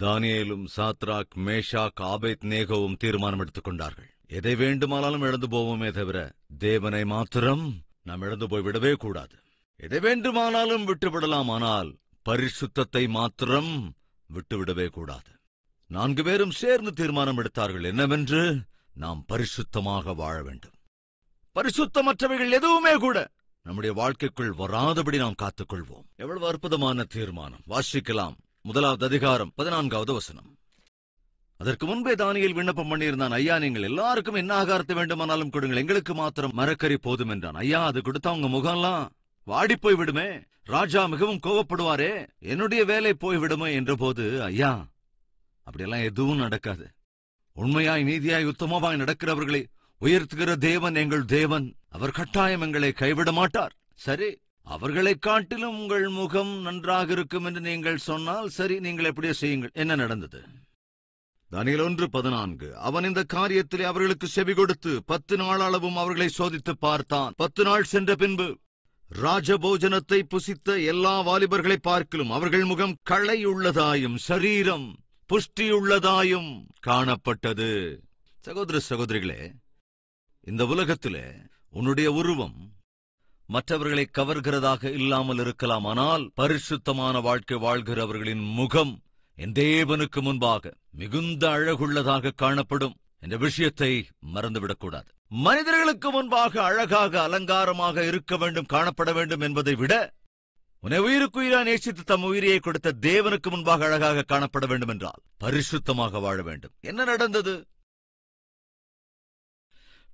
தானியேலும் Shadrach Meshach ஆபேத்நேகோவும் தீர்மானம் எடுத்துக் கொண்டார்கள். எதை வேண்டுமானாலும் இழந்து போவோமே தவிர தேவனை மாத்திரம் நாம் இழந்து போய்விடவே கூடாது. எதை வேண்டுமானாலும் விட்டுவிடலாம், ஆனால் பரிசுத்தத்தை மாத்திரம் விட்டுவிடவே கூடாது. 4 பேரும் சேர்ந்து தீர்மானம் எடுத்தார்கள். என்னவென்று? நாம் பரிசுத்தமாக வாழ வேண்டும். பரிசுத்தமற்றவைகள் எதுவுமே கூட நம்முடைய வாழ்க்கைக்குள் வராதபடி நாம் காத்துக்கொள்வோம். எவ்வளவு அற்புதமான தீர்மானம்! வாசிக்கலாம். 1வது அதிகாரம் 14வது வசனம். அதற்கு முன்பே தானியேல் விண்ணப்பம் பண்ணியிருந்தான். ஐயா, நீங்கள் எல்லாருக்கும் என்ன ஆகாரத்தை வேண்டுமானாலும் கொடுங்கள், எங்களுக்கு மாத்திரம் மரக்கறி போதும் என்றான். ஐயா, அது கொடுத்தா உங்க முகம்லாம் வாடி போய் விடுமே, ராஜா மிகவும் கோபப்படுவாரே, என்னுடைய வேலை போய்விடுமே என்ற போது, ஐயா, அப்படியெல்லாம் எதுவும் நடக்காது. உண்மையாய் நீதியாய் உத்தமமாய் நடக்கிறவர்களை உயர்த்துகிற தேவன் எங்கள் தேவன். அவர் கட்டாயம் எங்களை கைவிட மாட்டார். சரி, அவர்களை காட்டிலும் உங்கள் முகம் நன்றாக இருக்கும் என்று நீங்கள் சொன்னால் சரி, நீங்கள் எப்படியோ செய்யுங்கள். என்ன நடந்தது? தானியேல் 1:14. அவன் இந்த காரியத்திலே அவர்களுக்கு செவி கொடுத்து 10 நாள் அளவும் அவர்களை சோதித்து பார்த்தான். 10 நாள் சென்ற பின்பு ராஜபோஜனத்தை புசித்த எல்லா வாலிபர்களை பார்க்கிலும் அவர்கள் முகம் களையுள்ளதாயும் சரீரம் புஷ்டியுள்ளதாயும் காணப்பட்டது. சகோதர சகோதரிகளே, இந்த உலகத்திலே உன்னுடைய உருவம் மற்றவர்களை கவர்கிறதாக இல்லாமல் இருக்கலாம், ஆனால் பரிசுத்தமான வாழ்க்கை வாழ்கிறவர்களின் முகம் என் தேவனுக்கு முன்பாக மிகுந்த அழகுள்ளதாக காணப்படும் என்ற விஷயத்தை மறந்துவிடக்கூடாது. மனிதர்களுக்கு முன்பாக அழகாக அலங்காரமாக இருக்க வேண்டும், காணப்பட வேண்டும் என்பதை விட உன்னை உயிருக்குயிரா நேசித்து தம் உயிரியை கொடுத்த தேவனுக்கு முன்பாக அழகாக காணப்பட வேண்டும் என்றால் பரிசுத்தமாக வாழ வேண்டும். என்ன நடந்தது?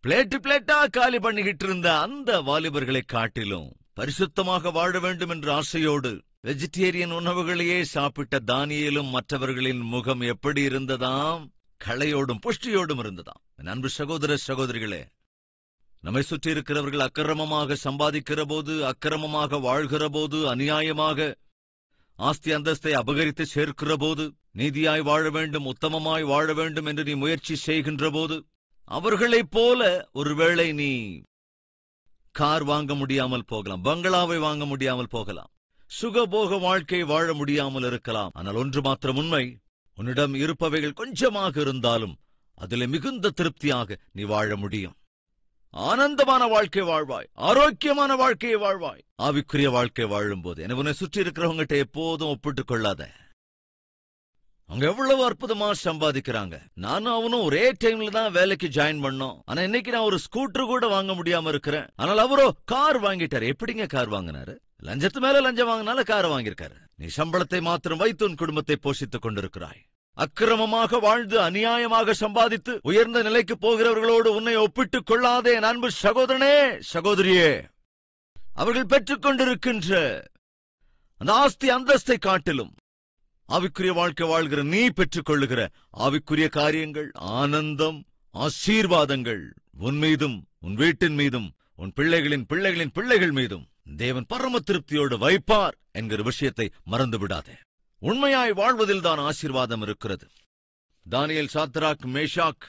பிளேட்டா காலி பண்ணிக்கிட்டு இருந்த அந்த வாலிபர்களை காட்டிலும் பரிசுத்தமாக வாழ வேண்டும் என்ற ஆசையோடு வெஜிடேரியன் உணவுகளையே சாப்பிட்ட தானியேலும் மற்றவர்களின் முகம் எப்படி இருந்ததாம்? களையோடும் புஷ்டியோடும் இருந்ததாம். அன்பு சகோதர சகோதரிகளே, நம்மை சுற்றி இருக்கிறவர்கள் அக்கிரமமாக சம்பாதிக்கிற போது, அக்கிரமமாக வாழ்கிற போது, அநியாயமாக ஆஸ்தி அந்தஸ்தை அபகரித்து சேர்க்கிற போது, நீதியாய் வாழ வேண்டும், உத்தமமாய் வாழ வேண்டும் என்று நீ முயற்சி செய்கின்ற போது, அவர்களைப் போல ஒருவேளை நீ கார் வாங்க முடியாமல் போகலாம், பங்களாவை வாங்க முடியாமல் போகலாம், சுகபோக வாழ்க்கை வாழ முடியாமல் இருக்கலாம். ஆனால் ஒன்று மாத்திரம் உண்மை, உன்னிடம் இருப்பவைகள் கொஞ்சமாக இருந்தாலும் அதிலே மிகுந்த திருப்தியாக நீ வாழ முடியும். ஆனந்தமான வாழ்க்கை வாழ்வாய், ஆரோக்கியமான வாழ்க்கையை வாழ்வாய், ஆவிக்குரிய வாழ்க்கை வாழும் போது. எனவே உன்னை சுற்றி இருக்கிறவங்கிட்ட எப்போதும் ஒப்பிட்டுக் கொள்ளாத. அவங்க எவ்வளவு அற்புதமா சம்பாதிக்கிறாங்க, நானும் அவனும் ஒரே டைம்ல தான் வேலைக்கு ஜாயின் பண்ணோம், ஆனா இன்னைக்கு நான் ஒரு ஸ்கூட்டர் கூட வாங்க முடியாம இருக்கிறேன். ஆனால் அவரோ கார் வாங்கிட்டாரு. எப்படிங்க கார் வாங்கினாரு? லஞ்சத்து மேல லஞ்சம் வாங்கினால கார் வாங்கியிருக்காரு. நீ சம்பளத்தை மாத்திரம் வைத்து உன் குடும்பத்தை போஷித்துக் கொண்டிருக்கிறாய். அக்கிரமமாக வாழ்ந்து அநியாயமாக சம்பாதித்து உயர்ந்த நிலைக்கு போகிறவர்களோடு உன்னை ஒப்பிட்டுக் கொள்ளாதே அன்பு சகோதரனே, சகோதரியே. அவர்கள் பெற்றுக் கொண்டிருக்கின்ற அந்த ஆஸ்தி அந்தஸ்தை காட்டிலும் ஆவிக்குரிய வாழ்க்கை வாழ்கிற நீ பெற்றுக் கொள்ளுகிற ஆவிக்குரிய காரியங்கள், ஆனந்தம், ஆசீர்வாதங்கள் உன் மீதும், உன் வீட்டின் மீதும், உன் பிள்ளைகளின் பிள்ளைகளின் பிள்ளைகள் மீதும் தேவன் பரம திருப்தியோடு வைப்பார் என்கிற விஷயத்தை மறந்து விடாதே. உண்மையாய் வாழ்வதில் தான் ஆசீர்வாதம் இருக்கிறது. தானியேல், சாத்ராக், மேஷாக்,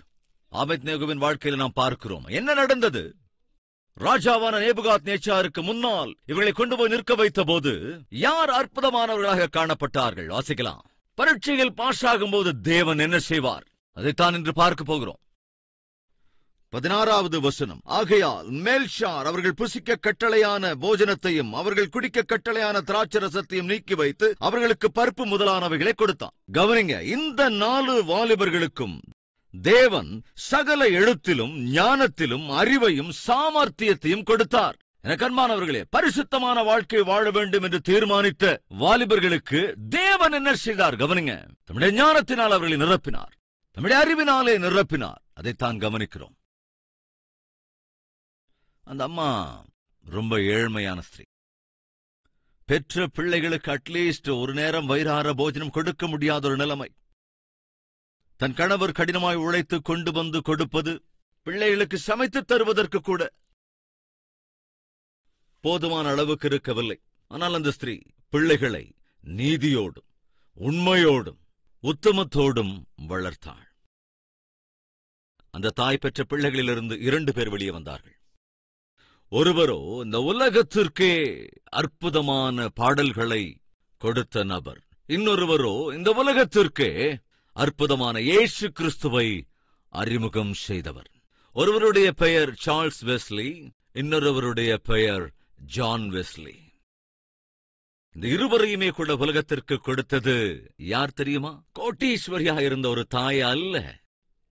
ஆபேத்நேகோவின் வாழ்க்கையில் நாம் பார்க்கிறோம். என்ன நடந்தது? ராஜாவான நேபுகாத்நேச்சாருக்கு முன்னால் இவர்களை கொண்டு போய் நிற்க வைத்த போது யார் அற்புதமானவர்களாக காணப்பட்டார்கள்? வாசிக்கலாம். பரீட்சையில் பாஸ் ஆகும் போது தேவன் என்ன செய்வார்? அதைத்தான் இன்று பார்க்க போகிறோம். 16வது வசனம். ஆகையால் மேல்ஷார் அவர்கள் புசிக்க கட்டளையான போஜனத்தையும் அவர்கள் குடிக்க கட்டளையான திராட்சரசத்தையும் நீக்கி வைத்து அவர்களுக்கு பருப்பு முதலானவைகளை கொடுத்தான். கவனிங்க, இந்த 4 வாலிபர்களுக்கும் தேவன் சகல எழுத்திலும் ஞானத்திலும் அறிவையும் சாமர்த்தியத்தையும் கொடுத்தார். எனக்கு அன்பானவர்களே, பரிசுத்தமான வாழ்க்கை வாழ வேண்டும் என்று தீர்மானித்த வாலிபர்களுக்கு தேவன் என்ன செய்தார்? கவனிங்க, தம்முடைய ஞானத்தினால் அவர்களை நிரப்பினார், தம்முடைய அறிவினாலே நிரப்பினார். அதைத்தான் கவனிக்கிறோம். அந்த அம்மா ரொம்ப ஏழ்மையான ஸ்திரீ. பெற்ற பிள்ளைகளுக்கு அட்லீஸ்ட் ஒரு நேரம் வயிறார போஜனம் கொடுக்க முடியாத ஒரு நிலைமை. தன் கணவர் கடினமாய் உழைத்து கொண்டு வந்து கொடுப்பது, பிள்ளைகளுக்கு சமைத்து தருவதற்கு கூட போதுமான அளவுக்கு இருக்கவில்லை. ஆனால் அந்த ஸ்திரீ பிள்ளைகளை நீதியோடும் உண்மையோடும் உத்தமத்தோடும் வளர்த்தாள். அந்த தாய் பெற்ற பிள்ளைகளிலிருந்து 2 பேர் வெளியே வந்தார்கள். ஒருவரோ இந்த உலகத்திற்கே அற்புதமான பாடல்களை கொடுத்த நபர். இன்னொருவரோ இந்த உலகத்திற்கு அற்புதமான இயேசு கிறிஸ்துவை அறிமுகம் செய்தவர். ஒருவருடைய பெயர் சார்ல்ஸ் வெஸ்லி, இன்னொருவருடைய பெயர் ஜான் வெஸ்லி. இந்த இருவரையுமே கூட உலகத்திற்கு கொடுத்தது யார் தெரியுமா? கோட்டீஸ்வரியாக இருந்த ஒரு தாய் அல்ல,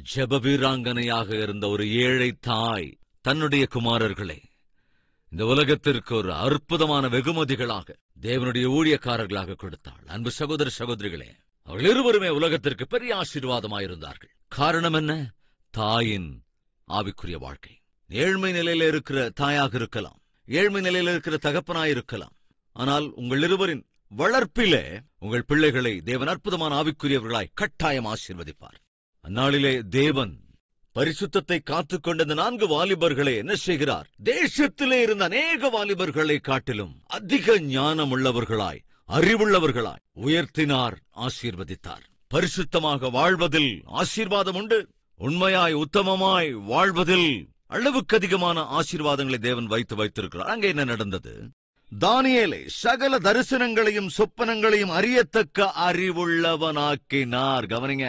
ஜெப வீராங்கனையாக இருந்த ஒரு ஏழை தாய் தன்னுடைய குமாரர்களை இந்த உலகத்திற்கு ஒரு அற்புதமான வெகுமதிகளாக தேவனுடைய ஊழியக்காரர்களாக கொடுத்தாள். அன்பு சகோதர சகோதரிகளே, அவர்கள் இருவருமே உலகத்திற்கு பெரிய ஆசீர்வாதமாயிருந்தார்கள். காரணம் என்ன? தாயின் ஆவிக்குரிய வாழ்க்கை. ஏழ்மை நிலையில இருக்கிற தாயாக இருக்கலாம், ஏழ்மை நிலையில இருக்கிற தகப்பனாயிருக்கலாம். ஆனால் உங்கள் இருவரின் வளர்ப்பிலே உங்கள் பிள்ளைகளை தேவன் அற்புதமான ஆவிக்குரியவர்களாய் கட்டாயம் ஆசீர்வதிப்பார். அந்நாளிலே தேவன் பரிசுத்தத்தை காத்துக்கொண்ட இந்த 4 வாலிபர்களை என்ன செய்கிறார்? தேசத்திலே இருந்த அநேக வாலிபர்களை காட்டிலும் அதிக ஞானம் உள்ளவர்களாய், அறிவுள்ளவர்களாய் உயர்த்தினார், ஆசீர்வதித்தார். பரிசுத்தமாக வாழ்வதில் ஆசீர்வாதம் உண்டு. உண்மையாய் உத்தமமாய் வாழ்வதில் அளவுக்கு அதிகமான ஆசீர்வாதங்களை தேவன் வைத்திருக்கிறார். அங்கே என்ன நடந்தது? தானியேலை சகல தரிசனங்களையும் சொப்பனங்களையும் அறியத்தக்க அறிவுள்ளவனாக்கினார். கவனிங்க,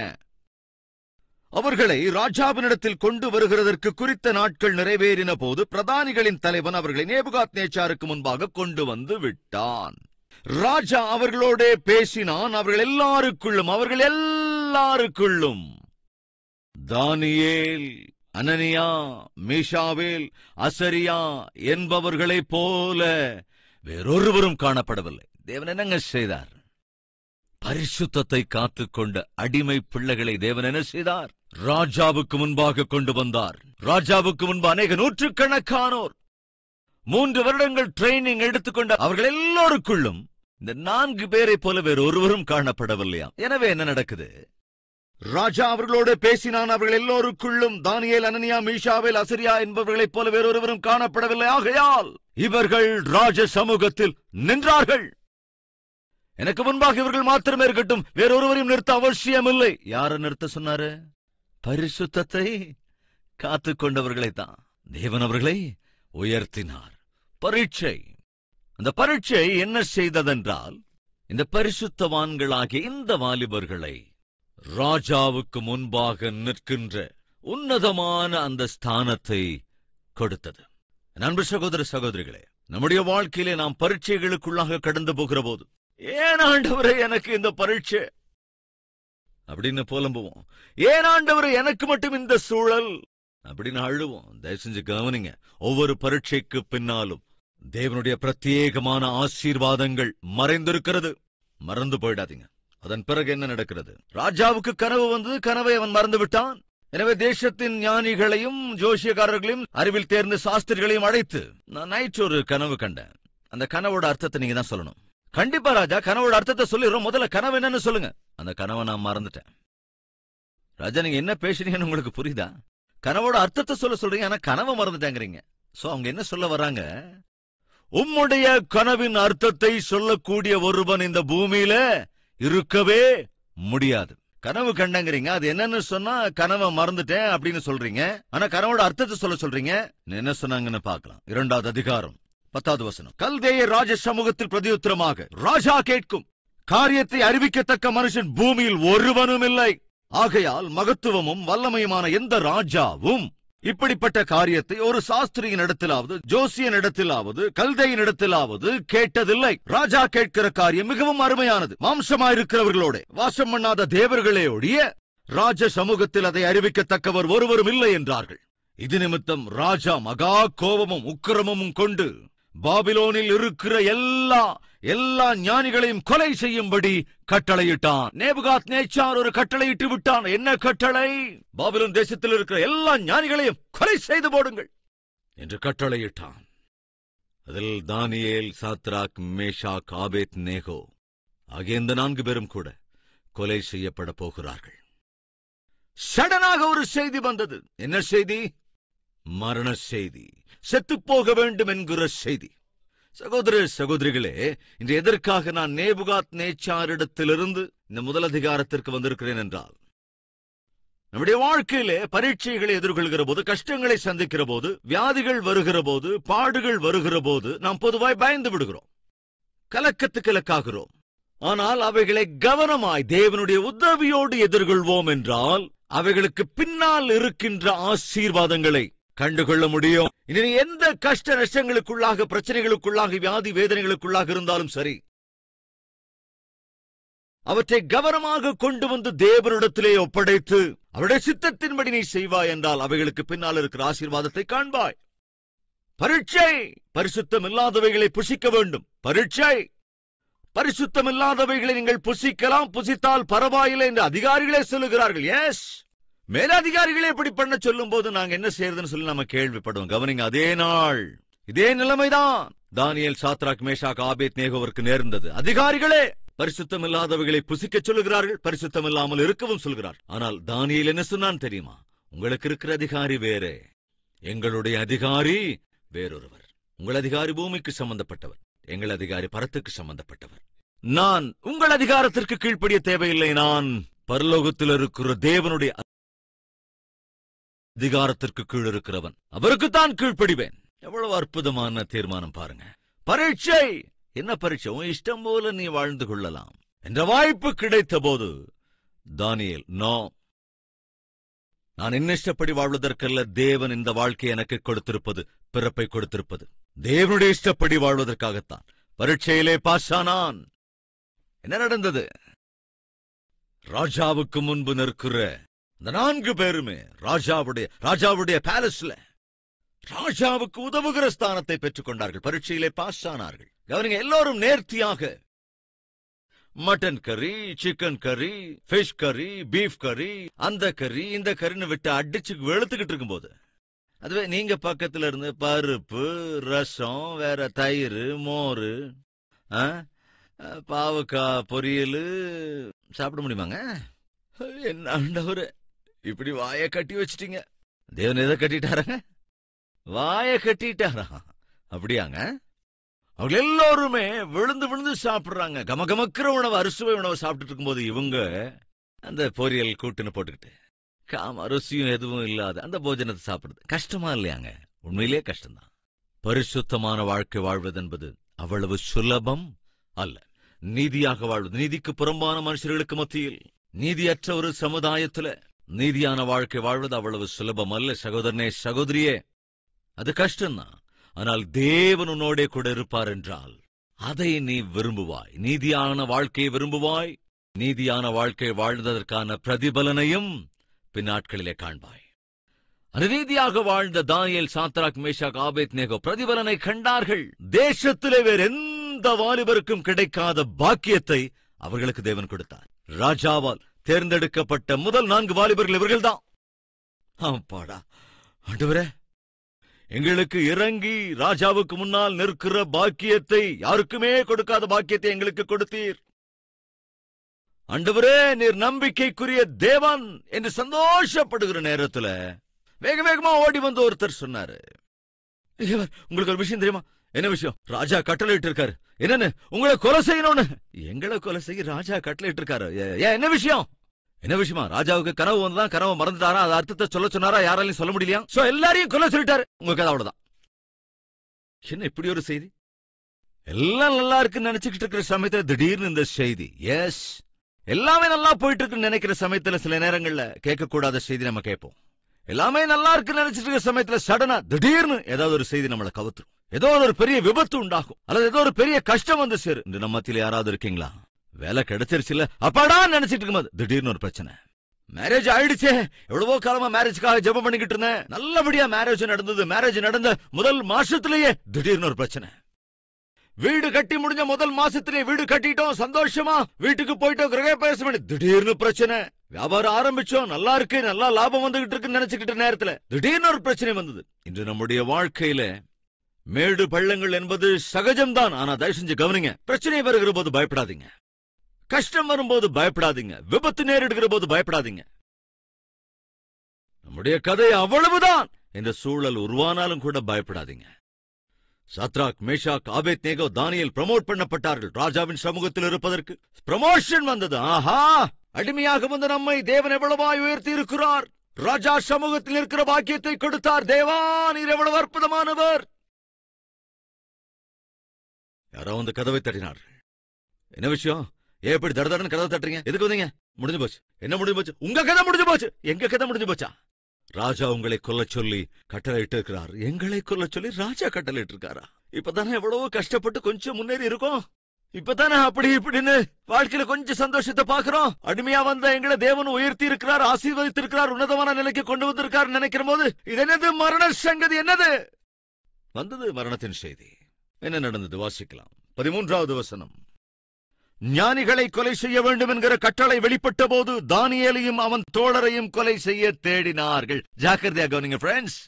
அவர்களை ராஜாவினிடத்தில் கொண்டு வருகிறதற்கு குறித்த நாட்கள் நிறைவேறின போது பிரதானிகளின் தலைவன் அவர்களை நேபுகாத்நேச்சாருக்கு முன்பாக கொண்டு வந்து விட்டான். ராஜா அவர்களோட பேசினான். அவர்கள் எல்லாருக்குள்ளும் தானியேல், அனனியா, மீஷாவேல், அசரியா என்பவர்களைப் போல வேறொருவரும் காணப்படவில்லை. தேவன் என்னங்க செய்தார்? பரிசுத்தத்தை காத்துக்கொண்ட அடிமை பிள்ளைகளை தேவன் என்ன செய்தார்? ராஜாவுக்கு முன்பாக கொண்டு வந்தார். ராஜாவுக்கு முன்பு அநேக நூற்றுக்கணக்கானோர் 3 வருடங்கள் ட்ரைனிங் எடுத்துக்கொண்ட அவர்கள் எல்லோருக்குள்ளும் இந்த 4 பேரை போல வேறு ஒருவரும் காணப்படவில்லையா? எனவே என்ன நடக்குது? ராஜா அவர்களோடு பேசினான். அவர்கள் எல்லோருக்குள்ளும் தானியேல், அனனியா, மீஷாவேல், அசரியா என்பவர்களைப் போல வேறொருவரும் காணப்படவில்லை. ஆகையால் இவர்கள் ராஜ சமூகத்தில் நின்றார்கள். எனக்கு முன்பாக இவர்கள் மாத்திரமே இருக்கட்டும், வேறொருவரையும் நிறுத்த அவசியமில்லை. யாரை நிறுத்த சொன்னாரு? பரிசுத்தத்தை காத்துக்கொண்டவர்களைத்தான். தேவன் அவர்களை உயர்த்தினார். பரீட்சை, அந்த பரீட்சை என்ன செய்ததென்றால், இந்த பரிசுத்தவான்களாகிய இந்த வாலிபர்களை ராஜாவுக்கு முன்பாக நிற்கின்ற உன்னதமான அந்த ஸ்தானத்தை கொடுத்தது. அன்பு சகோதர சகோதரிகளே, நம்முடைய வாழ்க்கையிலே நாம் பரீட்சைகளுக்குள்ளாக கடந்து போகிற போது, ஏன் ஆண்டவரே எனக்கு இந்த பரீட்சை அப்படின்னு புலம்புவோம். ஏன் ஆண்டவரே எனக்கு மட்டும் இந்த சூழல் அப்படின்னு அழுவோம். தயவு செஞ்சு கவனிங்க, ஒவ்வொரு பரீட்சைக்கு பின்னாலும் தேவனுடைய பிரத்யேகமான ஆசீர்வாதங்கள் மறைந்திருக்கிறது. மறந்து போயிடாதீங்க. அதன் பிறகு என்ன நடக்கிறது? ராஜாவுக்கு கனவு வந்தது. கனவை அவன் மறந்து விட்டான். எனவே தேசத்தின் ஞானிகளையும் ஜோசியக்காரர்களையும் அறிவில் தேர்ந்த சாஸ்திரிகளையும் அழைத்து, நான் நைட் ஒரு கனவு கண்டேன், அந்த கனவோட அர்த்தத்தை நீங்க தான் சொல்லணும். கண்டிப்பா ராஜா, கனவோட அர்த்தத்தை சொல்லிடுறோம், முதல்ல கனவு என்னன்னு சொல்லுங்க. அந்த கனவை நான் மறந்துட்டேன். ராஜா, நீங்க என்ன பேசுறீங்கன்னு உங்களுக்கு புரியுதா? கனவோட அர்த்தத்தை சொல்றீங்க, ஆனா கனவை மறந்துட்டாங்கிறீங்க. சோ அவங்க என்ன சொல்ல வர்றாங்க? உம்முடைய கனவின் அர்த்தத்தை சொல்லக்கூடிய ஒருவன் இந்த பூமியில இருக்கவே முடியாது. கனவு கண்டங்கிறீங்க, அது என்னன்னு சொன்னா கனவை மறந்துட்டேன் அப்படின்னு சொல்றீங்க. ஆனா கனவோட அர்த்தத்தை சொல்றீங்க. என்ன சொன்னாங்கன்னு பார்க்கலாம். 2வது அதிகாரம் 10வது வசனம். கல்தேய ராஜ சமூகத்தில் பிரதியுத்தரமாக ராஜா கேட்கும் காரியத்தை அறிவிக்கத்தக்க மனுஷன் பூமியில் ஒருவனும் இல்லை. ஆகையால் மகத்துவமும் வல்லமையுமான எந்த ராஜாவும் இப்படிப்பட்ட காரியத்தை ஒரு சாஸ்திரியின் இடத்திலாவது, ஜோசியன் இடத்திலாவது, கல்தையின் இடத்திலாவது கேட்டதில்லை. ராஜா கேட்கிற காரியம் மிகவும் அருமையானது. மாம்சமாயிருக்கிறவர்களோட வாசம் பண்ணாத தேவர்களே ஒழிய ராஜ சமூகத்தில் அதை அறிவிக்கத்தக்கவர் ஒருவரும் இல்லை என்றார்கள். இது நிமித்தம் ராஜா மகா கோபமும் உக்கிரமும் கொண்டு பாபிலோனில் இருக்கிற எல்லா ஞானிகளையும் கொலை செய்யும்படி கட்டளையிட்டான். நேபுகாத்நேச்சார் ஒரு கட்டளையிட்டு விட்டான். என்ன கட்டளை? பாபிலோன் தேசத்தில் இருக்கிற எல்லா ஞானிகளையும் கொலை செய்து போடுங்கள் என்று கட்டளையிட்டான். அதில் தானியேல், சாத்ராக், மேஷாக், ஆபேத் நேகோ ஆகிய இந்த 4 பேரும் கூட கொலை செய்யப்பட போகிறார்கள். சடனாக ஒரு செய்தி வந்தது. என்ன செய்தி? மரண செய்தி, செத்துப்போக வேண்டும் என்கிற செய்தி. சகோதர சகோதரிகளே, இன்று எதற்காக நான் நேபுகாத்நேச்சாரிடத்திலிருந்து இந்த முதல் அதிகாரத்திற்கு வந்திருக்கிறேன் என்றால், நம்முடைய வாழ்க்கையிலே பரீட்சைகளை எதிர்கொள்கிற போது, கஷ்டங்களை சந்திக்கிற போது, வியாதிகள் வருகிற போது, பாடுகள் வருகிற போது நாம் பொதுவாய் பயந்து விடுகிறோம், கலக்கத்துக்கு இலக்காகிறோம். ஆனால் அவைகளை கவனமாய் தேவனுடைய உதவியோடு எதிர்கொள்வோம் என்றால் அவைகளுக்கு பின்னால் இருக்கின்ற ஆசீர்வாதங்களை கண்டுகொள்ள முடியும். இனி எந்த கஷ்ட நஷ்டங்களுக்குள்ளாக, பிரச்சனைகளுக்குள்ளாக, வியாதி வேதனைகளுக்குள்ளாக இருந்தாலும் சரி, அவற்றை கவனமாக கொண்டு வந்து தேவனிடத்திலே ஒப்படைத்து அவருடைய சித்தத்தின்படி நீ செய்வாய் என்றால் அவைகளுக்கு பின்னால் இருக்கிற ஆசீர்வாதத்தை காண்பாய். பரீட்சை, பரிசுத்தம் இல்லாதவைகளை புசிக்க வேண்டும். பரீட்சை, பரிசுத்தம் இல்லாதவைகளை நீங்கள் புசிக்கலாம், புசித்தால் பரவாயில்லை என்று அதிகாரிகளே சொல்லுகிறார்கள். எஸ், மேலதிகாரிகளே இப்படி பண்ண சொல்லும் போது நாங்க என்ன செய்யறதுன்னு சொல்லி நம்ம கேள்விப்படுவோம். கவனிங்க, அதே நாள் இதே நிலைமைதான் தானியேல், சாத்ராக், மேஷாக், ஆபேத்நேகோவிற்கு நேர்ந்தது. அதிகாரிகளே பரிசுத்தம் இல்லாதவைகளை புசிக்க சொல்லுகிறார்கள், பரிசுத்தம் இல்லாமல் இருக்கவும் சொல்கிறார். ஆனால் தானியேல் என்ன சொன்னான் தெரியுமா? உங்களுக்கு இருக்கிற அதிகாரி வேறே, எங்களுடைய அதிகாரி வேறொருவர். உங்கள் அதிகாரி பூமிக்கு சம்பந்தப்பட்டவர், எங்கள் அதிகாரி பரத்துக்கு சம்பந்தப்பட்டவர். நான் உங்கள் அதிகாரத்திற்கு கீழ்ப்படிய தேவையில்லை, நான் பரலோகத்தில் இருக்கிற தேவனுடைய அதிகாரத்திற்கு கீழ் இருக்கிறவன், அவருக்குத்தான் கீழ்ப்படிவேன். எவ்வளவு அற்புதமான தீர்மானம் பாருங்க. பரீட்சை, என்ன பரீட்சை? உன் இஷ்டம் போல நீ வாழ்ந்து கொள்ளலாம் என்ற வாய்ப்பு கிடைத்த போது தானியேல், நோ, நான் என்ன இஷ்டப்படி வாழ்வதற்கல்ல, தேவன் இந்த வாழ்க்கை எனக்கு கொடுத்திருப்பது, பிறப்பை கொடுத்திருப்பது தேவனுடைய இஷ்டப்படி வாழ்வதற்காகத்தான். பரீட்சையிலே பாஸ் ஆனான். என்ன நடந்தது? ராஜாவுக்கு முன்பு நிற்கிற இந்த 4 பேருமே ராஜாவுடைய பேலஸ்ல ராஜாவுக்கு உதவுகிற ஸ்தானத்தை பெற்றுக் கொண்டார்கள். பரீட்சையிலே பாஸ் ஆனார்கள். கவனிங்க, எல்லோரும் நேர்த்தியாக மட்டன் கறி, சிக்கன் கறி, பிஷ் கறி, பீஃப் கறி, அந்த கறி இந்த கறின்னு விட்டு அடிச்சு வெளுத்துக்கிட்டு இருக்கும்போது, அதுவே நீங்க பக்கத்துல இருந்து பருப்பு, ரசம், வேற தயிர், மோர், பாவக்காய் பொரியல் சாப்பிட முடியுமாங்க? என்ன ஆண்டவரே, இப்படி வாயை கட்டி வச்சிட்டீங்க. தேவன் எதை கட்டிட்டாரங்க? வாயை கட்டிட்டாரா? அப்படியாங்க? அவங்க எல்லோருமே விழுந்து விழுந்து சாப்பிடுறாங்க. கமகமக்கிற உணவு, அறுசுவை உணவு சாப்பிட்டு இருக்கும்போது இவங்க அந்த பொரியல் கூட்டுன்னு போட்டுக்கிட்டு ருசியும் எதுவும் இல்லாத அந்த போஜனத்தை சாப்பிடுறது கஷ்டமா இல்லையாங்க? உண்மையிலே கஷ்டம்தான். பரிசுத்தமான வாழ்க்கை வாழ்வது என்பது அவ்வளவு சுலபம் அல்ல. நீதியாக வாழ்வது, நீதிக்கு புறம்பான மனுஷர்களுக்கு மத்தியில், நீதியற்ற ஒரு சமுதாயத்துல நீதியான வாழ்க்கை வாழ்வது அவ்வளவு சுலபம் அல்ல. சகோதரனே, சகோதரியே, அது கஷ்டம்தான். ஆனால் தேவன் உன்னோடே கூட இருப்பார் என்றால் அதை நீ விரும்புவாய். நீதியான வாழ்க்கையை விரும்புவாய். நீதியான வாழ்க்கை வாழ்ந்ததற்கான பிரதிபலனையும் பின்னாட்களிலே காண்பாய். அநீதியாக வாழ்ந்த தானியேல், சாத்ராக், மேஷாக், ஆபேத்நேகோ பிரதிபலனை கண்டார்கள். தேசத்திலே வேறு எந்த வாலிபருக்கும் கிடைக்காத பாக்கியத்தை அவர்களுக்கு தேவன் கொடுத்தார். ராஜாவால் தேர்ந்தெடுக்கப்பட்ட முதல் 4 வாலிபர்கள் இவர்கள்தான். ஆமாடா ஆண்டவரே, எங்களுக்கு இறங்கி ராஜாவுக்கு முன்னால் நிற்கிற பாக்கியத்தை, யாருக்குமே கொடுக்காத பாக்கியத்தை எங்களுக்கு கொடுத்தீர். ஆண்டவரே, நீர் நம்பிக்கைக்குரிய தேவன் என்று சந்தோஷப்படுகிற நேரத்துல வேக வேகமா ஓடி வந்து ஒருத்தர் சொன்னாரு, உங்களுக்கு ஒரு விஷயம் தெரியுமா? என்ன விஷயம்? ராஜா கட்டளை இட்டு இருக்காரு. என்னன்னு? உங்களை கொலை செய்யணும்னு. எங்களை கொலை செய்ய ராஜா கட்டளை இட்டு இருக்காரு. என்ன விஷயம்? என்ன விஷயமா? ராஜாவுக்கு கனவு வந்ததான், கனவு மறந்துட்டாரா? அது அர்த்தத்தை சொல்ல சொன்னாரா? யாராலையும் சொல்ல முடியலையா? சோ எல்லாரையும் கொலை சொல்லிட்டாரு. உங்க கதை அவ்வளவுதான். என்ன இப்படி ஒரு செய்தி? எல்லாம் நல்லா இருக்குன்னு நினைச்சுக்கிட்டு இருக்கிற சமயத்துல திடீர்னு இந்த செய்தி. எஸ், எல்லாமே நல்லா போயிட்டு இருக்குன்னு நினைக்கிற சமயத்துல சில நேரங்கள்ல கேட்கக்கூடாத செய்தி நம்ம கேட்போம். எல்லாமே நல்லா இருக்குன்னு நினைச்சிட்டு இருக்கிற சமயத்துல சடனா திடீர்னு ஏதாவது ஒரு செய்தி நம்மளை கவுத்துரும். ஏதோ ஒரு பெரிய விபத்து உண்டாகும், அல்லது ஏதோ ஒரு பெரிய கஷ்டம் வந்து சேரும். இந்த நம்ம மத்தியில யாராவது இருக்கீங்களா? வேலை கிடைச்சிருச்சுல, அப்பாடா நினைச்சிட்டு இருக்கும்போது திடீர்னு ஒரு பிரச்சனை. மேரேஜ் ஆயிடுச்சே, எவ்வளவோ காலமா மேரேஜ்க்காக ஜெபம் பண்ணிக்கிட்டு இருந்தேன், நல்லபடியா மேரேஜ் நடந்தது. மேரேஜ் நடந்த முதல் மாசத்திலேயே திடீர்னு ஒரு பிரச்சனை. வீடு கட்டி முடிஞ்ச முதல் மாசத்திலேயே வீடு கட்டிட்டோம், சந்தோஷமா வீட்டுக்கு போயிட்டோம், கிரகப்பிரவேசம் பண்ணி திடீர்னு பிரச்சனை. வியாபாரம் ஆரம்பிச்சோம், நல்லா இருக்கு, நல்லா லாபம் வந்துகிட்டு இருக்குன்னு நினைச்சுக்கிட்ட நேரத்துல திடீர்னு ஒரு பிரச்சனை வந்தது. இன்று நம்முடைய வாழ்க்கையில மேடு பள்ளங்கள் என்பது சகஜம்தான். ஆனா தயவு செஞ்சு கவனிங்க, பிரச்சனை வருகிற போது பயப்படாதீங்க, கஷ்டம் வரும்போது பயப்படாதீங்க, விபத்து நேரிடுகிற போது பயப்படாதீங்க. நம்முடைய கதை அவ்வளவுதான் என்ற சூழல் உருவானாலும் கூட பயப்படாதீங்க. சாத்ராக், மேஷாக், ஆபேத்நேகோ, தானியேல் ப்ரமோட் பண்ணப்பட்டார்கள். ராஜாவின் சமூகத்தில் இருப்பதற்கு ப்ரமோஷன் வந்தது. ஆஹா, அடிமையாக வந்த நம்மை தேவன் எவ்வளவாய் உயர்த்தி இருக்கிறார். ராஜா சமூகத்தில் இருக்கிற பாக்கியத்தை கொடுத்தார். தேவா, நீர் எவ்வளவு அற்புதமானவர். யாரோ வந்து கதவை தட்டினார்கள். என்ன விஷயம்? எப்படி தடதடன்னு கதவை தட்டுறீங்க? எதுக்கு வந்தீங்க? முடிஞ்சு போச்சு. என்ன முடிஞ்சு போச்சு? உங்க கதை முடிஞ்சு போச்சு. எங்க கதை முடிஞ்சு போச்சா? ராஜா உங்களை கொல்ல சொல்லி கட்டளையிட்டு இருக்கிறார். எங்களை கொல்ல சொல்லி ராஜா கட்டளையிட்டு இருக்காரா? இப்பதானே எவ்வளவோ கஷ்டப்பட்டு கொஞ்சம் முன்னேறி இருக்கோம். இப்பதானே அப்படி இப்படின்னு வாழ்க்கையில கொஞ்சம் சந்தோஷத்தை பாக்குறோம். அடிமையா வந்த எங்களை தேவன் உயர்த்தி இருக்கிறார், ஆசீர்வதித்து இருக்கிறார், உன்னதமான நிலைக்கு கொண்டு வந்திருக்கார் நினைக்கிற போது இது என்னது? மரண சங்கதி என்னது? வந்தது மரணத்தின் செய்தி. என்ன நடந்தது? வாசிக்கலாம். 13வது வசனம். ஞானிகளை கொலை செய்ய வேண்டும் என்கிற கட்டளை வெளிப்பட்ட போது தானியேலையும் அவன் தோழரையும் கொலை செய்ய தேடினார்கள். ஜாக்கிரதையா கவனிங்க ஃப்ரெண்ட்ஸ்.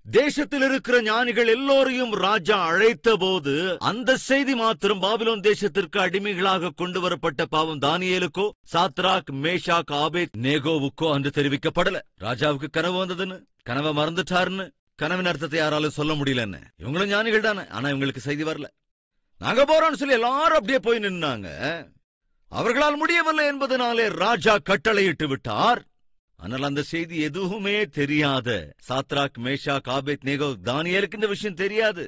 தேசத்தில் இருக்கிற ஞானிகள் எல்லோரையும் ராஜா அழைத்த போது அந்த செய்தி மாத்திரம் பாபிலோன் தேசத்திற்கு அடிமைகளாக கொண்டு வரப்பட்ட பாவம் தானியேலுக்கோ சாத்ராக் மேஷாக் ஆபேத் நேகோவுக்கோ அன்று தெரிவிக்கப்படல. ராஜாவுக்கு கனவு வந்ததுன்னு, கனவை மறந்துட்டாருன்னு, கனவின் அர்த்தத்தை யாராலும் சொல்ல முடியலன்னு. இவங்களும் ஞானிகள் தானே, ஆனா இவங்களுக்கு செய்தி வரல. நாங்க போறோம்னு சொல்லி எல்லாரும் அப்படியே போய் நின்னாங்க. அவர்களால் முடியவில்லை என்பதனாலே ராஜா கட்டளையிட்டு விட்டார். ஆனால் அந்த செய்தி எதுவுமே தெரியாத சாத்ராக் மேஷாக் ஆபேத் நேகோ தானியேலுக்கு இந்த விஷயம் தெரியாது.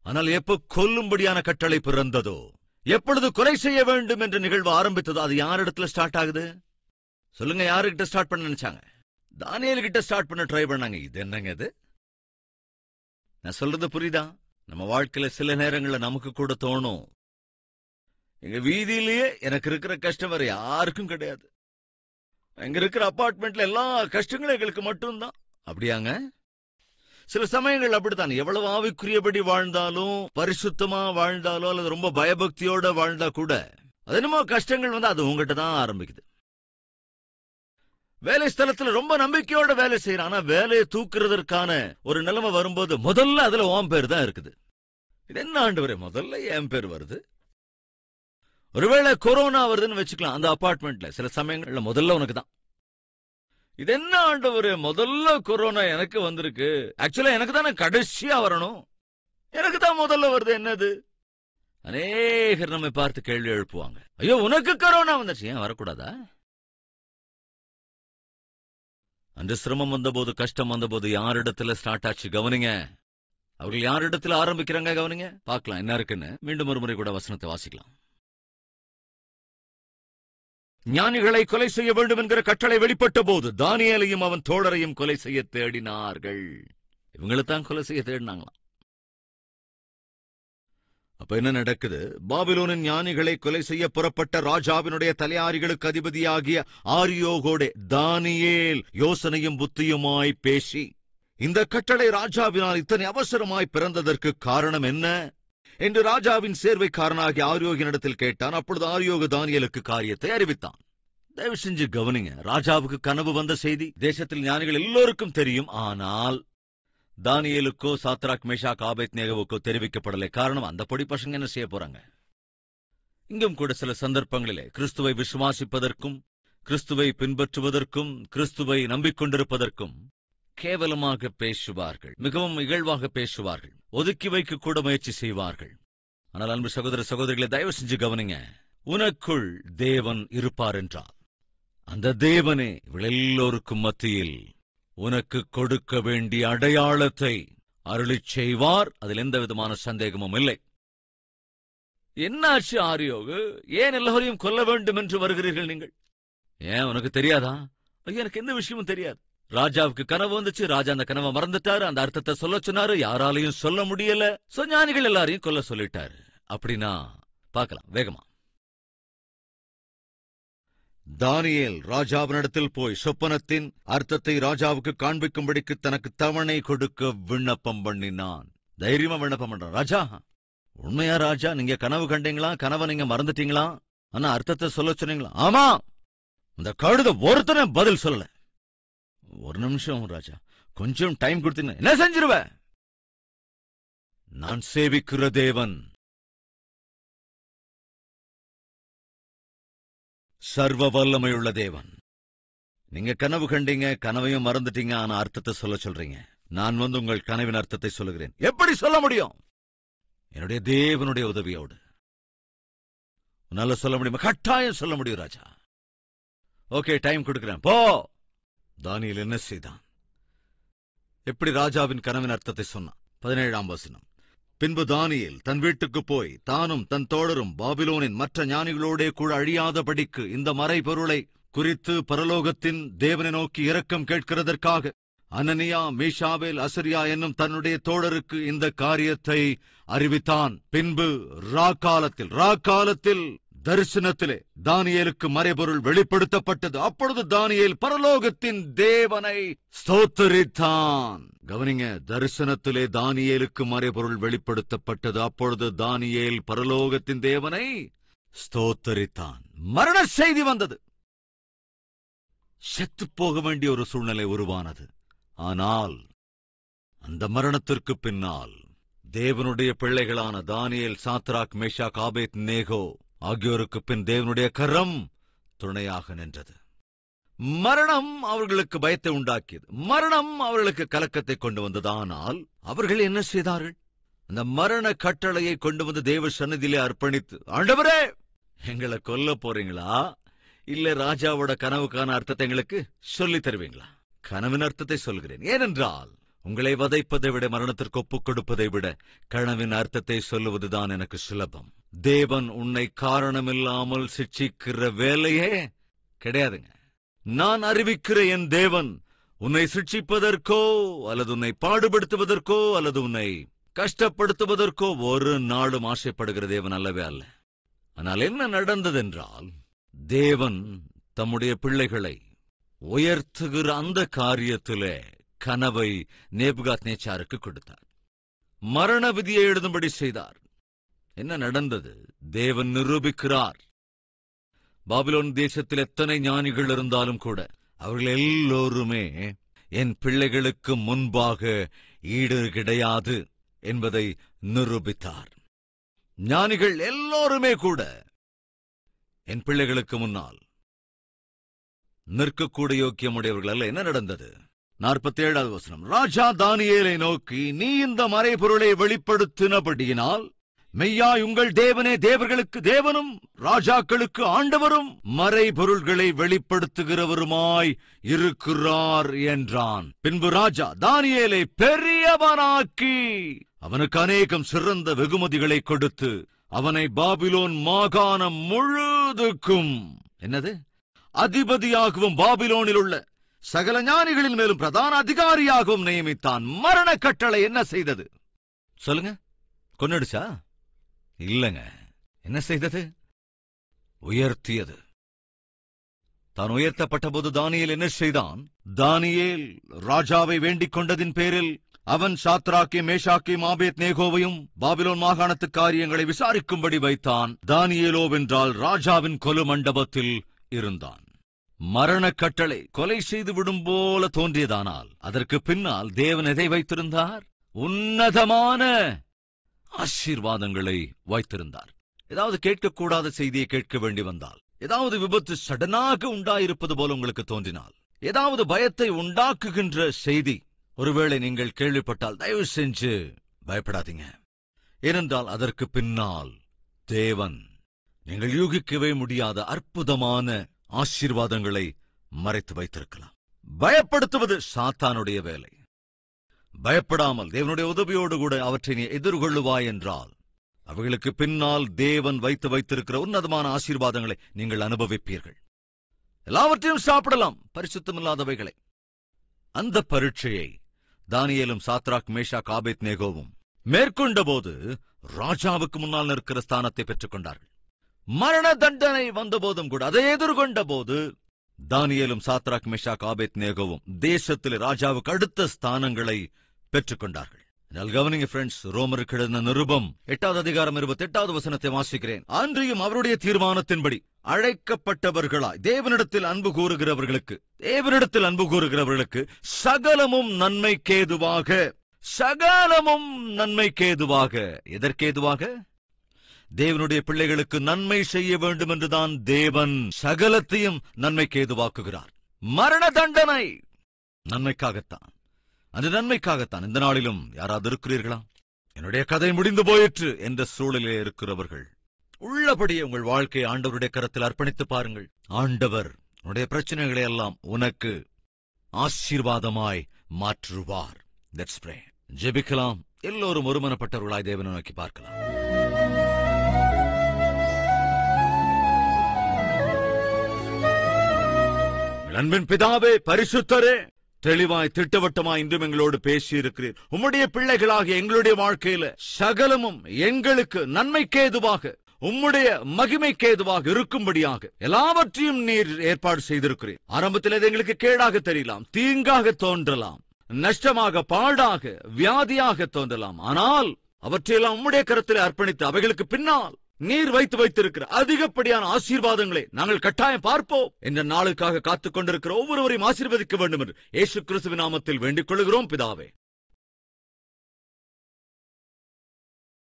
ஆனால் எப்ப கொல்லும்படியான கட்டளை பிறந்ததோ, எப்பொழுது கொலை செய்ய வேண்டும் என்ற நிகழ்வு ஆரம்பித்ததோ, அது யாரிடத்துல ஸ்டார்ட் ஆகுது சொல்லுங்க? யாருகிட்ட ஸ்டார்ட் பண்ண நினைச்சாங்க? தானியேல் கிட்ட ஸ்டார்ட் பண்ண ட்ரை பண்ணாங்க. இது என்னங்க இது? நான் சொல்றது புரியுதா? நம்ம வாழ்க்கையில சில நேரங்கள்ல நமக்கு கூட தோணும், எங்க வீதியிலேயே எனக்கு இருக்கிற கஷ்டம் வேற யாருக்கும் கிடையாது, எங்க இருக்கிற அபார்ட்மெண்ட்ல எல்லா கஷ்டங்களும் எங்களுக்கு மட்டும்தான். அப்படியாங்க? சில சமயங்கள் அப்படித்தான். எவ்வளவு ஆவிக்குரியபடி வாழ்ந்தாலும், பரிசுத்தமா வாழ்ந்தாலும், அல்லது ரொம்ப பயபக்தியோட வாழ்ந்தா கூட அது என்னமோ கஷ்டங்கள் வந்து அது உங்ககிட்ட தான் ஆரம்பிக்குது. வேலை ஸ்தலத்துல ரொம்ப நம்பிக்கையோட வேலை செய்யறான், ஆனா வேலையை தூக்குறதற்கான ஒரு நிலைமை வரும்போது முதல்ல அதுல உன் பேர் தான் இருக்குது. இது என்ன ஆண்டவரே, முதல்ல என் பேர் வருது? ஒருவேளை கொரோனா வருதுன்னு வச்சுக்கலாம், அந்த அபார்ட்மெண்ட்ல சில சமயங்கள்ல முதல்ல உனக்கு தான். இது என்ன ஆண்டவரே, முதல்ல கொரோனா எனக்கு வந்திருக்கு, ஆக்சுவலா எனக்கு தானே கடைசியா வரணும், எனக்கு தான் முதல்ல வருது, என்னது? அநேகர் நம்மை பார்த்து கேள்வி எழுப்புவாங்க, ஐயோ உனக்கு கொரோனா வந்துச்சு, ஏன் வரக்கூடாதா? அந்த சிரமம் வந்தபோது, கஷ்டம் வந்தபோது யாரிடத்துல ஸ்டார்ட் ஆச்சு கவனிங்க. அவர்கள் யாரிடத்துல ஆரம்பிக்கிறாங்க கவனிங்க. பார்க்கலாம் என்ன இருக்குன்னு. மீண்டும் ஒரு முறை கூட வசனத்தை வாசிக்கலாம். ஞானிகளை கொலை செய்ய வேண்டும் என்கிற கட்டளை வெளிப்பட்ட போது தானியேலையும் அவன் தோழரையும் கொலை செய்ய தேடினார்கள். இவங்களைத்தான் கொலை செய்ய தேடினாங்களாம். அப்ப என்ன நடக்குது? பாபிலோனின் ஞானிகளை கொலை செய்ய புறப்பட்ட ராஜாவினுடைய தலையாரிகளுக்கு அதிபதியாகிய ஆரியோகோடே தானியேல் யோசனையும் புத்தியுமாய் பேசி, இந்த கட்டளை ராஜாவினால் இத்தனை அவசரமாய் பிறந்ததற்கு காரணம் என்ன என்று ராஜாவின் சேர்வைக்காரனாகிய ஆரியோகினிடத்தில் கேட்டான். அப்பொழுது ஆரியோகு தானியேலுக்கு காரியத்தை அறிவித்தான். தயவு செஞ்சு கவனிங்க. ராஜாவுக்கு கனவு வந்த செய்தி தேசத்தில் ஞானிகள் எல்லோருக்கும் தெரியும், ஆனால் தானியேலுக்கோ சாத்ராக் மேஷாக் ஆபேத் நேகோவுக்கோ தெரிவிக்கப்படலை. காரணம், அந்த பொடி பசங்க என்ன செய்ய போறாங்க? இங்கும் கூட சில சந்தர்ப்பங்களிலே கிறிஸ்துவை விசுவாசிப்பதற்கும், கிறிஸ்துவை பின்பற்றுவதற்கும், கிறிஸ்துவை நம்பிக்கொண்டிருப்பதற்கும் கேவலமாக பேசுவார்கள், மிகவும் இகழ்வாக பேசுவார்கள், ஒதுக்கி வைக்க கூட முயற்சி செய்வார்கள். ஆனால் அன்பு சகோதர சகோதரிகளை தயவு செஞ்சு கவனிங்க. உனக்குள் தேவன் இருப்பார் என்றால் அந்த தேவனே எல்லோருக்கும் மத்தியில் உனக்கு கொடுக்க வேண்டிய அடையாளத்தை அருளிச் செய்வார். அதில் எந்த விதமான சந்தேகமும் இல்லை. என்னாச்சு ஆரியோகு, ஏன் எல்லோரையும் கொல்ல வேண்டும் என்று வருகிறீர்கள் நீங்கள்? ஏன் உனக்கு தெரியாதா? எனக்கு எந்த விஷயமும் தெரியாது. ராஜாவுக்கு கனவு வந்துச்சு, ராஜா அந்த கனவை மறந்துட்டாரு, அந்த அர்த்தத்தை சொல்ல சொன்னாரு, யாராலையும் சொல்ல முடியல, ஞானிகள் எல்லாரையும் கொல்ல சொல்லிட்டாரு. அப்படின்னா பார்க்கலாம் வேகமா. தானியேல் ராஜாவினிடத்தில் போய் சொப்பனத்தின் அர்த்தத்தை ராஜாவுக்கு காண்பிக்கும்படிக்கு தனக்கு தவணை கொடுக்க விண்ணப்பம் பண்ணினான். தைரியமா விண்ணப்பம் பண்றான். ராஜா, உண்மையா ராஜா, நீங்க கனவு கண்டீங்களா? கனவை நீங்க மறந்துட்டீங்களா? ஆனா அர்த்தத்தை சொல்ல சொன்னீங்களா? ஆமா. இந்த கழுத ஒருத்தனை பதில் சொல்லல. ஒரு நிமிஷம் ராஜா, கொஞ்சம் டைம் கொடுத்தீங்க, என்ன செஞ்சிருவ? நான் சேவிக்கிற தேவன் சர்வ வல்லமையுள்ள தேவன். நீங்க கனவு கண்டீங்க, கனவையும் மறந்துட்டீங்க, ஆனா அர்த்தத்தை சொல்ல சொல்றீங்க. நான் வந்து உங்கள் கனவின் அர்த்தத்தை சொல்லுகிறேன். எப்படி சொல்ல முடியும்? என்னுடைய தேவனுடைய உதவியோடு. உன்னால சொல்ல முடியுமா? கட்டாயம் சொல்ல முடியும் ராஜா. ஓகே, டைம் கொடுக்கிறேன், போ. தானியேல் என்ன செய்தான்? எப்படி ராஜாவின் கனவின் அர்த்தத்தை சொன்னான்? 17ஆம் வசனம். பின்பு தானியேல் தன் வீட்டுக்கு போய் தானும் தன் தோழரும் பாபிலோனின் மற்ற ஞானிகளோடே கூட அழியாதபடிக்கு இந்த மறைபொருளை குறித்து பரலோகத்தின் தேவனை நோக்கி இரக்கம் கேட்கிறதற்காக அனனியா, மீஷாவேல், அசரியா என்னும் தன்னுடைய தோழருக்கு இந்த காரியத்தை அறிவித்தான். பின்பு ராக்காலத்தில் தரிசனத்திலே தானியேலுக்கு மறைபொருள் வெளிப்படுத்தப்பட்டது. அப்பொழுது தானியேல் பரலோகத்தின் தேவனை ஸ்தோத்தரித்தான். கவனிங்க, தரிசனத்திலே தானியேலுக்கு மறைபொருள் வெளிப்படுத்தப்பட்டது. அப்பொழுது தானியேல் பரலோகத்தின் தேவனை ஸ்தோத்தரித்தான். மரண செய்தி வந்தது. செத்து போக வேண்டிய ஒரு சூழ்நிலை உருவானது. ஆனால் அந்த மரணத்திற்கு பின்னால் தேவனுடைய பிள்ளைகளான தானியேல், சாத்ராக், மேஷாக், ஆபேத் நேகோ ஆகியோருக்கு பின் தேவனுடைய கரம் துணையாக நின்றது. மரணம் அவர்களுக்கு பயத்தை உண்டாக்கியது. மரணம் அவர்களுக்கு கலக்கத்தை கொண்டு வந்தது. ஆனால் அவர்கள் என்ன செய்தார்கள்? அந்த மரண கட்டளையை கொண்டு வந்து தேவ சந்நிதியிலே அர்ப்பணித்து, ஆண்டவரே, எங்களை கொல்ல போறீங்களா? இல்ல ராஜாவோட கனவுக்கான அர்த்தத்தை எங்களுக்கு சொல்லி தருவீங்களா? கனவின் அர்த்தத்தை சொல்கிறேன். ஏனென்றால் உங்களை வதைப்பதை விட, மரணத்திற்கு ஒப்புக் கொடுப்பதை விட கனவின் அர்த்தத்தை சொல்லுவதுதான் எனக்கு சுலபம். தேவன் உன்னை காரணமில்லாமல் சிட்சிக்கிற வேலையே கிடையாதுங்க. நான் அறிவிக்கிற என் தேவன் உன்னை சிட்சிப்பதற்கோ அல்லது உன்னை பாடுபடுத்துவதற்கோ அல்லது உன்னை கஷ்டப்படுத்துவதற்கோ ஒரு நாளும் ஆசைப்படுகிற தேவன் அல்லவே அல்ல. ஆனால் என்ன நடந்ததென்றால், தேவன் தம்முடைய பிள்ளைகளை உயர்த்துகிற அந்த காரியத்திலே கனவை நேபுகாத்நேச்சாருக்கு கொடுத்தார். மரண விதியை எழுதும்படி செய்தார். என்ன நடந்தது? தேவன் நிரூபிக்கிறார், பாபிலோன் தேசத்தில் எத்தனை ஞானிகள் இருந்தாலும் கூட அவர்கள் எல்லோருமே என் பிள்ளைகளுக்கு முன்பாக ஈடு கிடையாது என்பதை நிரூபித்தார். ஞானிகள் எல்லோருமே கூட என் பிள்ளைகளுக்கு முன்னால் நிற்கக்கூடிய யோக்கியமுடையவர்கள் அல்ல. என்ன நடந்தது? 47வது வசனம். ராஜா தானியேலை நோக்கி, நீ இந்த மறைபொருளை வெளிப்படுத்தினபடியினால் மெய்யாய் உங்கள் தேவனே தேவர்களுக்கு தேவனும் ராஜாக்களுக்கு ஆண்டவரும் மறைபொருள்களை வெளிப்படுத்துகிறவருமாய் இருக்கிறார் என்றான். பின்பு ராஜா தானியேலை பெரியவனாக்கி அவனுக்கு அநேகம் சிறந்த வெகுமதிகளை கொடுத்து அவனை பாபிலோன் மாகாணம் முழுதுக்கும் என்னது அதிபதியாகவும் பாபிலோனில் உள்ள சகல ஞானிகளின் மேலும் பிரதான அதிகாரியாகவும் நியமித்தான். மரண கட்டளை என்ன செய்தது சொல்லுங்க? கொன்னுடுச்சா? இல்லங்க. என்ன செய்தது? உயர்த்தியது. தான் உயர்த்தப்பட்ட போது தானியேல் என்ன செய்தான்? தானியேல் ராஜாவை வேண்டிக் கொண்டதின் பேரில் அவன் சாத்ராக்கையும் மேஷாக்கையும் ஆபேத் நேகோவையும் பாபிலோன் மாகாணத்து காரியங்களை விசாரிக்கும்படி வைத்தான். தானியேலோவென்றால் ராஜாவின் கொலு மண்டபத்தில் இருந்தான். மரண கட்டளை கொலை செய்து விடும் போல தோன்றியதானால் அதற்கு பின்னால் தேவன் எதை வைத்திருந்தார்? உன்னதமான ஆசீர்வாதங்களை வைத்திருந்தார். ஏதாவது கேட்கக்கூடாத செய்தியை கேட்க வேண்டி வந்தால், ஏதாவது விபத்து சடனாக உண்டாயிருப்பது போல உங்களுக்கு தோன்றினால், ஏதாவது பயத்தை உண்டாக்குகின்ற செய்தி ஒருவேளை நீங்கள் கேள்விப்பட்டால் தயவு செஞ்சு பயப்படாதீங்க. ஏனென்றால் அதற்கு பின்னால் தேவன் நீங்கள் யூகிக்கவே முடியாத அற்புதமான ஆசீர்வாதங்களை மறைத்து வைத்திருக்கலாம். பயப்படுத்துவது சாத்தானுடைய வேலை. பயப்படாமல் தேவனுடைய உதவியோடு கூட அவற்றை நீ எதிர்கொள்ளுவாய் என்றால் அவைகளுக்கு பின்னால் தேவன் வைத்திருக்கிற உன்னதமான ஆசீர்வாதங்களை நீங்கள் அனுபவிப்பீர்கள். எல்லாவற்றையும் சாப்பிடலாம், பரிசுத்தமில்லாதவைகளை. அந்த பரீட்சையை தானியேலும் சாத்ராக், மேஷாக், ஆபேத் நேகோவும் மேற்கொண்ட போது ராஜாவுக்கு முன்னால் நிற்கிற ஸ்தானத்தை பெற்றுக் கொண்டார்கள். மரண தண்டனை வந்தபோதும் கூட அதை எதிர்கொண்ட போது தானியேலும் சாத்ராக், மேஷாக், ஆபேத் நேகோவும் தேசத்தில் ராஜாவுக்கு அடுத்த ஸ்தானங்களை பெற்றுக் கொண்டார்கள். கவனிங்க ஃப்ரெண்ட்ஸ், ரோமருக்கு எழுதின நிருபம் 8வது அதிகாரம் 28வது வசனத்தை வாசிக்கிறேன். அன்றியும் அவருடைய தீர்மானத்தின்படி அழைக்கப்பட்டவர்களாய் தேவனிடத்தில் அன்பு கூறுகிறவர்களுக்கு சகலமும் நன்மைக்கேதுவாக. எதற்கேதுவாக? தேவனுடைய பிள்ளைகளுக்கு நன்மை செய்ய வேண்டும் என்றுதான் தேவன் சகலத்தையும் நன்மைக்கேதுவாக்குகிறார். மரண தண்டனை நன்மைக்காகத்தான், அந்த நன்மைக்காகத்தான். இந்த நாளிலும் யாராவது இருக்கிறீர்களா? என்னுடைய கதை முடிந்து போயிற்று என்ற சூழலிலே இருக்கிறவர்கள் உள்ளபடியே உங்கள் வாழ்க்கையை ஆண்டவருடைய கரத்தில் அர்ப்பணித்து பாருங்கள். ஆண்டவர் உன்னுடைய பிரச்சனைகளை எல்லாம் உனக்கு ஆசீர்வாதமாய் மாற்றுவார். Let's pray. ஜெபிக்கலாம். எல்லோரும் ஒருமனப்பட்டவர்களாய் தேவனை நோக்கி பார்க்கலாம். அன்பின் பிதாவே, பரிசுத்தரே, தெளிவாய் திட்டவட்டமாய் இன்றும் எங்களோடு பேசி இருக்கிறீர். உம்முடைய பிள்ளைகளாகிய எங்களுடைய வாழ்க்கையில சகலமும் எங்களுக்கு நன்மைக்கேதுவாக, உம்முடைய மகிமைக்கேதுவாக இருக்கும்படியாக எல்லாவற்றையும் நீர் ஏற்பாடு செய்திருக்கிறீர். ஆரம்பத்தில் அது எங்களுக்கு கேடாக தெரியலாம், தீங்காக தோன்றலாம், நஷ்டமாக, பாடாக, வியாதியாக தோன்றலாம். ஆனால் அவற்றையெல்லாம் உம்முடைய கரத்தில் அர்ப்பணித்து அவைகளுக்கு பின்னால் நீர் வைத்திருக்கிற அதிகப்படியான ஆசீர்வாதங்களை நாங்கள் கட்டாயம் பார்ப்போம். என்ற நாளுக்காக காத்துக் கொண்டிருக்கிற ஒவ்வொருவரையும் ஆசீர்வதிக்க வேண்டும் என்று இயேசு கிறிஸ்துவின் நாமத்தில் வேண்டிக் கொள்கிறோம் பிதாவே.